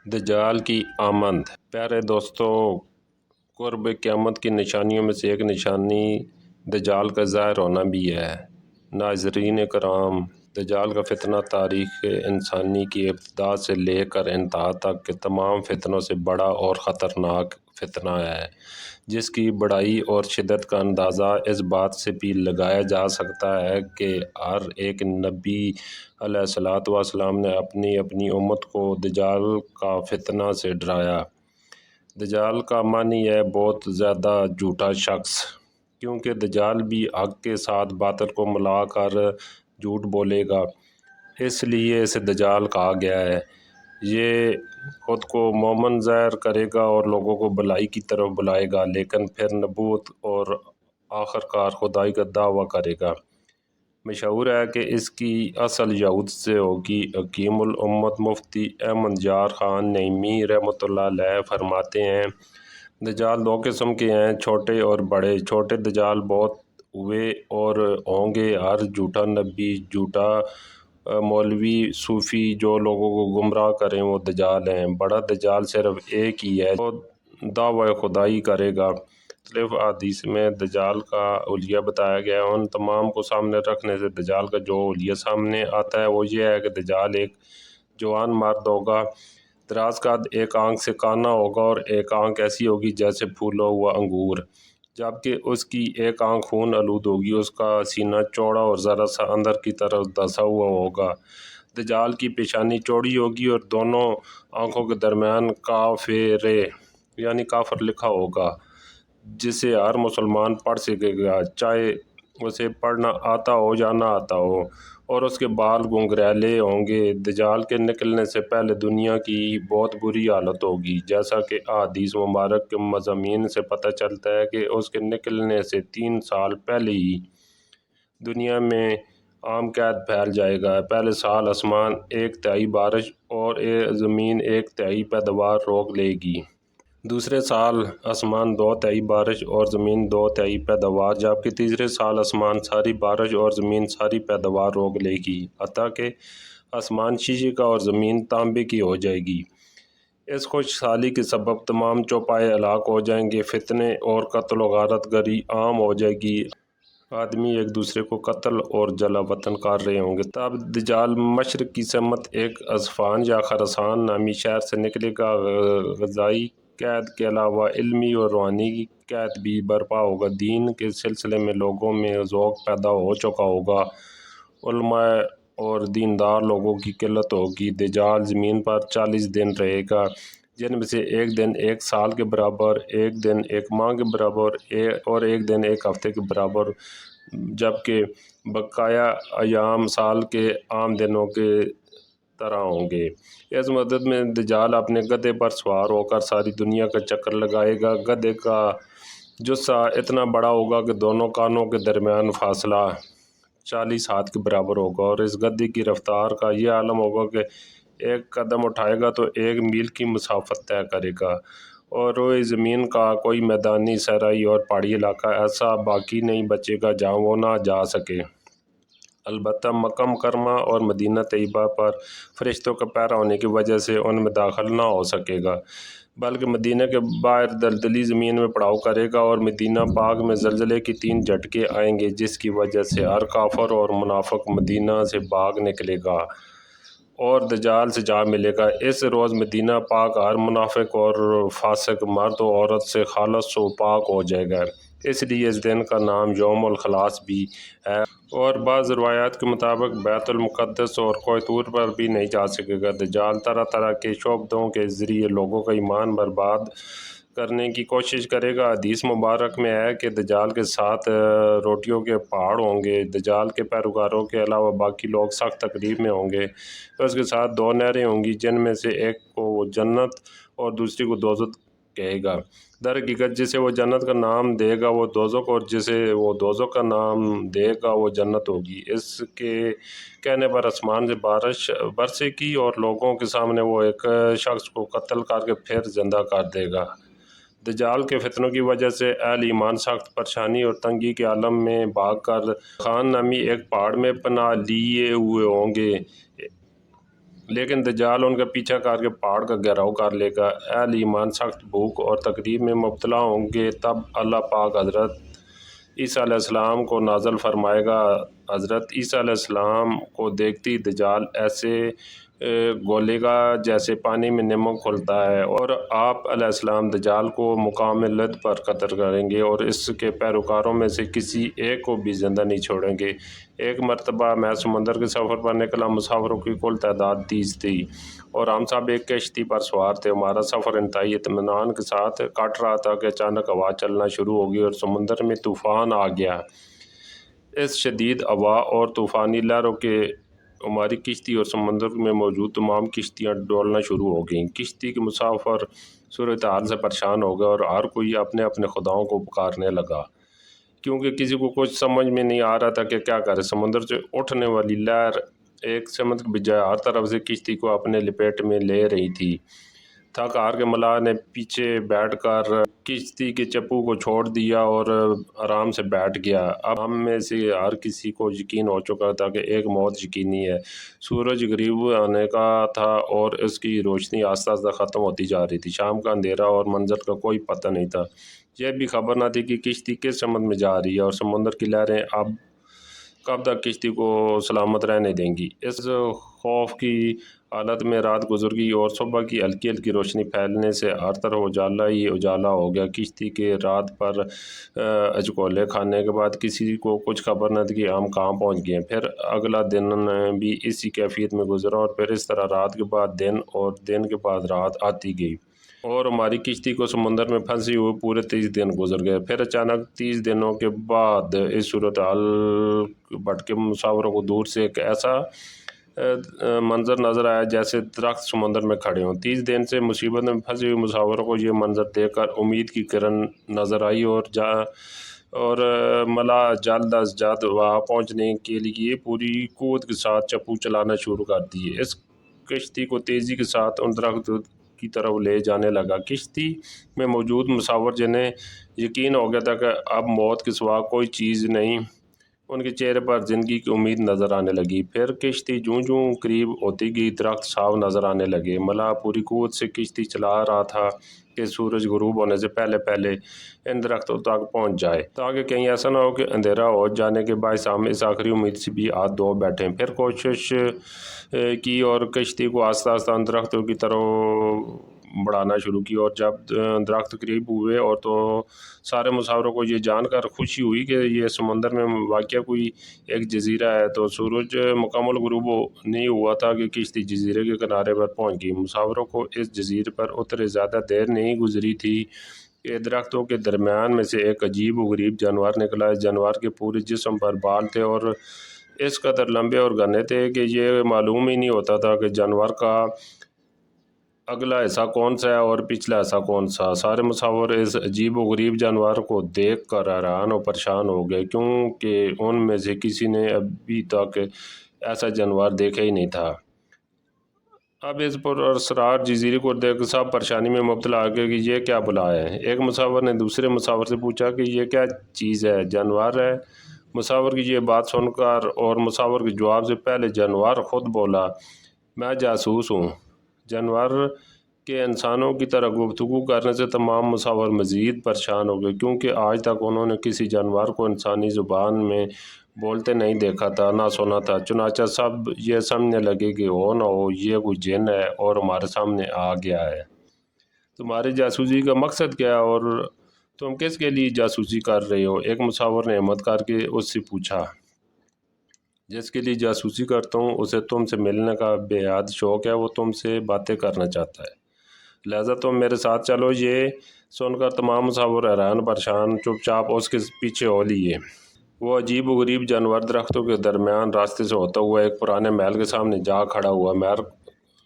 دجال کی آمد۔ پیارے دوستو، قرب قیامت کی نشانیوں میں سے ایک نشانی دجال کا ظاہر ہونا بھی ہے۔ ناظرین کرام، دجال کا فتنہ تاریخ انسانی کی ابتدا سے لے کر انتہا تک کے تمام فتنوں سے بڑا اور خطرناک فتنہ ہے، جس کی بڑائی اور شدت کا اندازہ اس بات سے بھی لگایا جا سکتا ہے کہ ہر ایک نبی علیہ السلام نے اپنی اپنی امت کو دجال کا فتنہ سے ڈرایا۔ دجال کا معنی ہے بہت زیادہ جھوٹا شخص، کیونکہ دجال بھی حق کے ساتھ باطل کو ملا کر جھوٹ بولے گا، اس لیے اسے دجال کہا گیا ہے۔ یہ خود کو مومن ظاہر کرے گا اور لوگوں کو بھلائی کی طرف بلائے گا، لیکن پھر نبوت اور آخرکار خدائی کا دعویٰ کرے گا۔ مشہور ہے کہ اس کی اصل یہود سے ہوگی۔ حکیم الامت مفتی احمد یار خان نعیمی رحمۃ اللہ علیہ فرماتے ہیں، دجال دو قسم کے ہیں، چھوٹے اور بڑے۔ چھوٹے دجال بہت ہوئے اور ہوں گے، ہر جھوٹا نبی، جھوٹا مولوی، صوفی جو لوگوں کو گمراہ کریں وہ دجال ہیں۔ بڑا دجال صرف ایک ہی ہے جو دعوی خدائی کرے گا۔ مختلف احادیث میں دجال کا حلیہ بتایا گیا ہے۔ ان تمام کو سامنے رکھنے سے دجال کا جو حلیہ سامنے آتا ہے وہ یہ ہے کہ دجال ایک جوان مرد ہوگا، دراز قد، ایک آنکھ سے کانا ہوگا اور ایک آنکھ ایسی ہوگی جیسے پھولا ہوا انگور، جبکہ اس کی ایک آنکھ خون آلود ہوگی۔ اس کا سینہ چوڑا اور ذرا سا اندر کی طرف دھنسا ہوا ہوگا۔ دجال کی پیشانی چوڑی ہوگی اور دونوں آنکھوں کے درمیان کافر یعنی کافر لکھا ہوگا، جسے ہر مسلمان پڑھ سکے گا، چاہے اسے پڑھنا آتا ہو یا نہ آتا ہو، اور اس کے بال گھنگریلے ہوں گے۔ دجال کے نکلنے سے پہلے دنیا کی بہت بری حالت ہوگی، جیسا کہ احادیث مبارک کے مضامین سے پتہ چلتا ہے کہ اس کے نکلنے سے 3 سال پہلے ہی دنیا میں عام قحط پھیل جائے گا۔ پہلے سال آسمان 1/3 بارش اور زمین 1/3 پیداوار روک لے گی۔ دوسرے سال آسمان 2/3 بارش اور زمین 2/3 پیداوار، جبکہ تیسرے سال آسمان ساری بارش اور زمین ساری پیداوار روک لے گی، حتیٰ کہ آسمان شیشے کا اور زمین تانبے کی ہو جائے گی۔ اس خشک سالی کے سبب تمام چوپائے ہلاک ہو جائیں گے، فتنے اور قتل و غارت گری عام ہو جائے گی، آدمی ایک دوسرے کو قتل اور جلا وطن کر رہے ہوں گے۔ تب دجال مشرق کی سمت ایک اصفہان یا خراسان نامی شہر سے نکلے گا۔ غذائی قحط کے علاوہ علمی اور روحانی قحط بھی برپا ہوگا۔ دین کے سلسلے میں لوگوں میں ذوق پیدا ہو چکا ہوگا، علماء اور دیندار لوگوں کی قلت ہوگی۔ دجال زمین پر 40 دن رہے گا، جن میں سے ایک دن 1 سال کے برابر، ایک دن 1 ماہ کے برابر اور ایک دن 1 ہفتے کے برابر، جبکہ بقیہ ایام سال کے عام دنوں کے طرح ہوں گے۔ اس مدت میں دجال اپنے گدھے پر سوار ہو کر ساری دنیا کا چکر لگائے گا۔ گدھے کا جثہ اتنا بڑا ہوگا کہ دونوں کانوں کے درمیان فاصلہ 40 ہاتھ کے برابر ہوگا، اور اس گدھے کی رفتار کا یہ عالم ہوگا کہ ایک قدم اٹھائے گا تو 1 میل کی مسافت طے کرے گا، اور روئے زمین کا کوئی میدانی، صحرائی اور پہاڑی علاقہ ایسا باقی نہیں بچے گا جہاں وہ نہ جا سکے۔ البتہ مکہ مکرمہ اور مدینہ طیبہ پر فرشتوں کا پہرا ہونے کی وجہ سے ان میں داخل نہ ہو سکے گا، بلکہ مدینہ کے باہر دلدلی زمین میں پڑاؤ کرے گا، اور مدینہ پاک میں زلزلے کی 3 جھٹکے آئیں گے، جس کی وجہ سے ہر کافر اور منافق مدینہ سے بھاگ نکلے گا اور دجال سے جا ملے گا۔ اس روز مدینہ پاک ہر منافق اور فاسق مرد و عورت سے خالص و پاک ہو جائے گا، اس لیے اس دن کا نام یوم الخلاص بھی ہے، اور بعض روایات کے مطابق بیت المقدس اور کوہ طور پر بھی نہیں جا سکے گا۔ دجال طرح طرح کے شعبدوں کے ذریعے لوگوں کا ایمان برباد کرنے کی کوشش کرے گا۔ حدیث مبارک میں ہے کہ دجال کے ساتھ روٹیوں کے پہاڑ ہوں گے۔ دجال کے پیروکاروں کے علاوہ باقی لوگ سخت تکلیف میں ہوں گے۔ اس کے ساتھ 2 نہریں ہوں گی، جن میں سے ایک کو وہ جنت اور دوسری کو دوزخ کہے گا۔ در حقیقت جسے وہ جنت کا نام دے گا وہ دوزخ، اور جسے وہ دوزخ کا نام دے گا وہ جنت ہوگی۔ اس کے کہنے پر آسمان سے بارش برسے گی اور لوگوں کے سامنے وہ ایک شخص کو قتل کر کے پھر زندہ کر دے گا۔ دجال کے فتنوں کی وجہ سے اہل ایمان سخت پریشانی اور تنگی کے عالم میں بھاگ کر خان نامی ایک پہاڑ میں پناہ لیے ہوئے ہوں گے، لیکن دجال ان کا پیچھا کر کے پہاڑ کا گھیراؤ کر لے گا۔ اہل ایمان سخت بھوک اور تکلیف میں مبتلا ہوں گے، تب اللہ پاک حضرت عیسیٰ علیہ السلام کو نازل فرمائے گا۔ حضرت عیسیٰ علیہ السلام کو دیکھتی دجال ایسے گولے گا جیسے پانی میں نمک کھلتا ہے، اور آپ علیہ السلام دجال کو مقام لد پر قتل کریں گے اور اس کے پیروکاروں میں سے کسی ایک کو بھی زندہ نہیں چھوڑیں گے۔ ایک مرتبہ میں سمندر کے سفر پر نکلا، مسافروں کی کل تعداد 30 تھی اور ہم سب ایک کشتی پر سوار تھے۔ ہمارا سفر انتہائی اطمینان کے ساتھ کٹ رہا تھا کہ اچانک ہوا چلنا شروع ہو گئی اور سمندر میں طوفان آ گیا۔ اس شدید ہوا اور طوفانی لہروں کے ہماری کشتی اور سمندر میں موجود تمام کشتیاں ڈولنا شروع ہو گئیں۔ کشتی کے مسافر صورتحال سے پریشان ہو گئے اور ہر کوئی اپنے اپنے خداؤں کو پکارنے لگا، کیونکہ کسی کو کچھ سمجھ میں نہیں آ رہا تھا کہ کیا کرے۔ سمندر سے اٹھنے والی لہر ایک سمت کے بجائے ہر طرف سے کشتی کو اپنے لپیٹ میں لے رہی تھی۔ تھک ہار کے ملاح نے پیچھے بیٹھ کر کشتی کے چپو کو چھوڑ دیا اور آرام سے بیٹھ گیا۔ اب ہم میں سے ہر کسی کو یقین ہو چکا تھا کہ ایک موت یقینی ہے۔ سورج غروب آنے کا تھا اور اس کی روشنی آہستہ آہستہ ختم ہوتی جا رہی تھی۔ شام کا اندھیرا اور منظر کا کوئی پتہ نہیں تھا۔ یہ بھی خبر نہ تھی کہ کشتی کس سمت میں جا رہی ہے اور سمندر کی لہریں اب کب تک کشتی کو سلامت رہنے دیں گی۔ اس خوف کی حالت میں رات گزر گئی اور صبح کی ہلکی ہلکی روشنی پھیلنے سے ہر طرف اجالا ہی اجالا ہو گیا۔ کشتی کے رات پر اچکولے کھانے کے بعد کسی کو کچھ خبر نہ تھی کہ ہم کہاں پہنچ گئے۔ پھر اگلا دن بھی اسی کیفیت میں گزرا اور پھر اس طرح رات کے بعد دن اور دن کے بعد رات آتی گئی اور ہماری کشتی کو سمندر میں پھنسی ہوئے پورے 30 دن گزر گئے۔ پھر اچانک 30 دنوں کے بعد اس صورتحال بھٹکے مسافروں کو دور سے ایک ایسا منظر نظر آیا جیسے درخت سمندر میں کھڑے ہوں۔ 30 دن سے مصیبت میں پھنسے ہوئے مسافروں کو یہ منظر دیکھ کر امید کی کرن نظر آئی اور ملاح جلد از جلد وہاں پہنچنے کے لیے پوری قوت کے ساتھ چپو چلانا شروع کر دیے۔ اس کشتی کو تیزی کے ساتھ ان درختوں کی طرف لے جانے لگا۔ کشتی میں موجود مسافر جنہیں یقین ہو گیا تھا کہ اب موت کے سوا کوئی چیز نہیں، ان کے چہرے پر زندگی کی امید نظر آنے لگی۔ پھر کشتی جوں جوں قریب ہوتی گئی درخت صاف نظر آنے لگے۔ ملاح پوری قوت سے کشتی چلا رہا تھا کہ سورج غروب ہونے سے پہلے پہلے ان درختوں تک پہنچ جائے، تاکہ کہیں ایسا نہ ہو کہ اندھیرا ہو جانے کے باعث ہم اس آخری امید سے بھی ہاتھ دھو بیٹھیں۔ پھر کوشش کی اور کشتی کو آہستہ آہستہ ان درختوں کی طرف بڑھانا شروع کی، اور جب درخت قریب ہوئے اور تو سارے مسافروں کو یہ جان کر خوشی ہوئی کہ یہ سمندر میں واقع کوئی ایک جزیرہ ہے، تو سورج مکمل غروب نہیں ہوا تھا کہ کشتی جزیرے کے کنارے پر پہنچ گئی۔ مسافروں کو اس جزیرے پر اترے زیادہ دیر نہیں گزری تھی کہ درختوں کے درمیان میں سے ایک عجیب و غریب جانور نکلا۔ اس جانور کے پورے جسم پر بال تھے اور اس قدر لمبے اور گھنے تھے کہ یہ معلوم ہی نہیں ہوتا تھا کہ جانور کا اگلا حصہ کون سا ہے اور پچھلا حصہ کون سا۔ سارے مسافر اس عجیب و غریب جانور کو دیکھ کر حیران اور پریشان ہو گئے، کیونکہ ان میں سے کسی نے ابھی تک ایسا جانور دیکھا ہی نہیں تھا۔ اب اس پراسرار جزیرے کو دیکھ کر سب پریشانی میں مبتلا ہو گئے کہ یہ کیا بلا ہے۔ ایک مسافر نے دوسرے مسافر سے پوچھا کہ یہ کیا چیز ہے؟ جانور ہے؟ مسافر کی یہ بات سن کر اور مسافر کے جواب سے پہلے جانور خود بولا، میں جاسوس ہوں۔ جانور کے انسانوں کی طرح گفتگو کرنے سے تمام مسافر مزید پریشان ہو گئے، کیونکہ آج تک انہوں نے کسی جانور کو انسانی زبان میں بولتے نہیں دیکھا تھا، نہ سنا تھا۔ چنانچہ سب یہ سمجھنے لگے کہ ہو نہ ہو یہ کوئی جن ہے اور ہمارے سامنے آ گیا ہے۔ تمہاری جاسوسی کا مقصد کیا ہے اور تم کس کے لیے جاسوسی کر رہے ہو؟ ایک مسافر نے ہمت کر کے اس سے پوچھا۔ جس کے لیے جاسوسی کرتا ہوں اسے تم سے ملنے کا بے حد شوق ہے، وہ تم سے باتیں کرنا چاہتا ہے، لہذا تم میرے ساتھ چلو۔ یہ سن کر تمام مسافر حیران پریشان چپ چاپ اس کے پیچھے ہو لیے۔ وہ عجیب و غریب جانور درختوں کے درمیان راستے سے ہوتا ہوا ایک پرانے محل کے سامنے جا کھڑا ہوا۔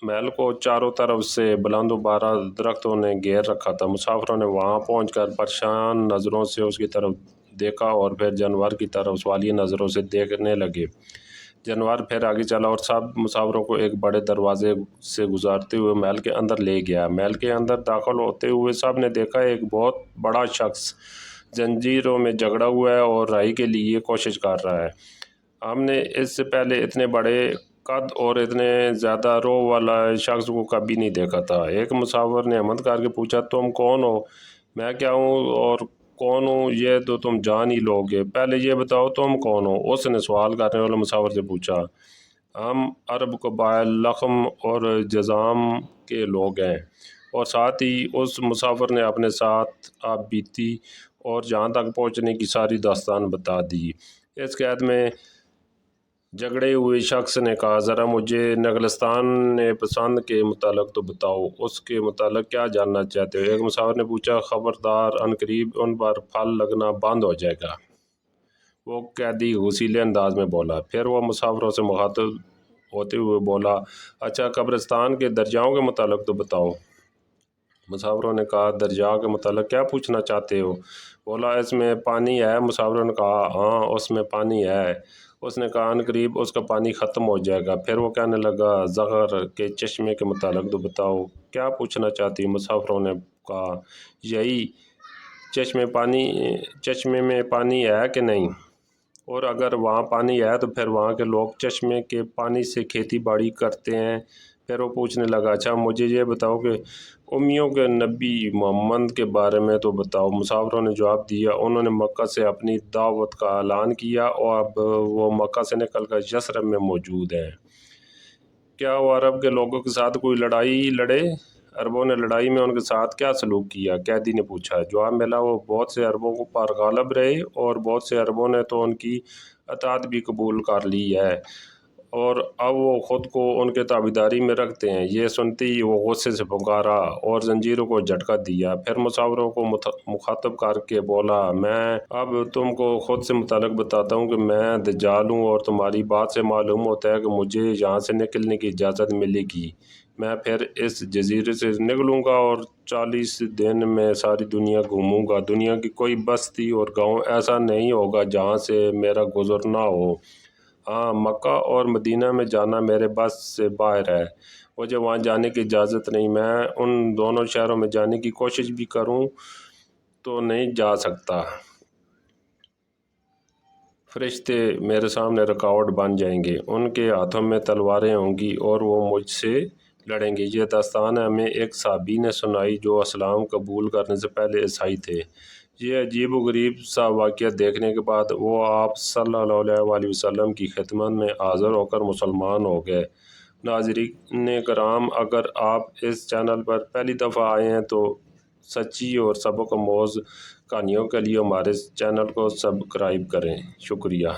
محل کو چاروں طرف سے بلند و بالا درختوں نے گھیر رکھا تھا۔ مسافروں نے وہاں پہنچ کر پریشان نظروں سے اس کی طرف دیکھا اور پھر جانور کی طرف سوالیہ نظروں سے دیکھنے لگے۔ جانور پھر آگے چلا اور سب مسافروں کو ایک بڑے دروازے سے گزارتے ہوئے محل کے اندر لے گیا۔ محل کے اندر داخل ہوتے ہوئے سب نے دیکھا ایک بہت بڑا شخص زنجیروں میں جکڑا ہوا ہے اور رہائی کے لیے کوشش کر رہا ہے۔ ہم نے اس سے پہلے اتنے بڑے قد اور اتنے زیادہ رو والا شخص کو کبھی نہیں دیکھا تھا۔ ایک مسافر نے ہمت کر کے پوچھا، تم کون ہو؟ میں کیا ہوں اور کون ہوں یہ تو تم جان ہی لو گے، پہلے یہ بتاؤ تم کون ہو؟ اس نے سوال کرنے والے مسافر سے پوچھا۔ ہم عرب قبائل لخم اور جذام کے لوگ ہیں۔ اور ساتھ ہی اس مسافر نے اپنے ساتھ آپ بیتی اور جہاں تک پہنچنے کی ساری داستان بتا دی۔ اس قید میں جھگڑے ہوئے شخص نے کہا، ذرا مجھے نگلستان پسند کے متعلق تو بتاؤ، اس کے متعلق کیا جاننا چاہتے ہو؟ ایک مسافر نے پوچھا، خبردار، عنقریب ان پر پھل لگنا بند ہو جائے گا، وہ قیدی غصیلے انداز میں بولا۔ پھر وہ مسافروں سے مخاطب ہوتے ہوئے بولا، اچھا قبرستان کے درجاؤں کے متعلق تو بتاؤ۔ مسافروں نے کہا، درجہ کے متعلق کیا پوچھنا چاہتے ہو؟ بولا، اس میں پانی ہے؟ مسافروں نے کہا، ہاں اس میں پانی ہے۔ اس نے کہا، عنقریب اس کا پانی ختم ہو جائے گا۔ پھر وہ کہنے لگا، زغر کے چشمے کے متعلق تو بتاؤ، کیا پوچھنا چاہتی ہو؟ مسافروں نے کہا، یہی چشمے میں پانی ہے کہ نہیں، اور اگر وہاں پانی ہے تو پھر وہاں کے لوگ چشمے کے پانی سے کھیتی باڑی کرتے ہیں؟ پھر وہ پوچھنے لگا، اچھا مجھے یہ بتاؤ کہ امیوں کے نبی محمد کے بارے میں تو بتاؤ۔ مسافروں نے جواب دیا، انہوں نے مکہ سے اپنی دعوت کا اعلان کیا اور اب وہ مکہ سے نکل کر یثرب میں موجود ہیں۔ کیا وہ عرب کے لوگوں کے ساتھ کوئی لڑائی لڑے؟ عربوں نے لڑائی میں ان کے ساتھ کیا سلوک کیا؟ قیدی نے پوچھا۔ جواب ملا، وہ بہت سے عربوں پر غالب رہے اور بہت سے عربوں نے تو ان کی اطاعت بھی قبول کر لی ہے اور اب وہ خود کو ان کے تابعداری میں رکھتے ہیں۔ یہ سنتے ہی وہ غصے سے پکارا اور زنجیروں کو جھٹکا دیا۔ پھر مسافروں کو مخاطب کر کے بولا، میں اب تم کو خود سے متعلق بتاتا ہوں کہ میں دجال ہوں، اور تمہاری بات سے معلوم ہوتا ہے کہ مجھے یہاں سے نکلنے کی اجازت ملے گی۔ میں پھر اس جزیرے سے نکلوں گا اور 40 دن میں ساری دنیا گھوموں گا۔ دنیا کی کوئی بستی اور گاؤں ایسا نہیں ہوگا جہاں سے میرا گزر نہ ہو۔ ہاں، مکہ اور مدینہ میں جانا میرے بس سے باہر ہے، مجھے وہاں جانے کی اجازت نہیں۔ میں ان دونوں شہروں میں جانے کی کوشش بھی کروں تو نہیں جا سکتا۔ فرشتے میرے سامنے رکاوٹ بن جائیں گے، ان کے ہاتھوں میں تلواریں ہوں گی اور وہ مجھ سے لڑیں گے۔ یہ داستان ہمیں ایک صحابی نے سنائی جو اسلام قبول کرنے سے پہلے عیسائی تھے۔ یہ عجیب و غریب سا واقعہ دیکھنے کے بعد وہ آپ صلی اللہ علیہ وسلم کی خدمت میں حاضر ہو کر مسلمان ہو گئے۔ ناظرین کرام، اگر آپ اس چینل پر پہلی دفعہ آئے ہیں تو سچی اور سبق آموز کہانیوں کے لیے ہمارے چینل کو سبسکرائب کریں۔ شکریہ۔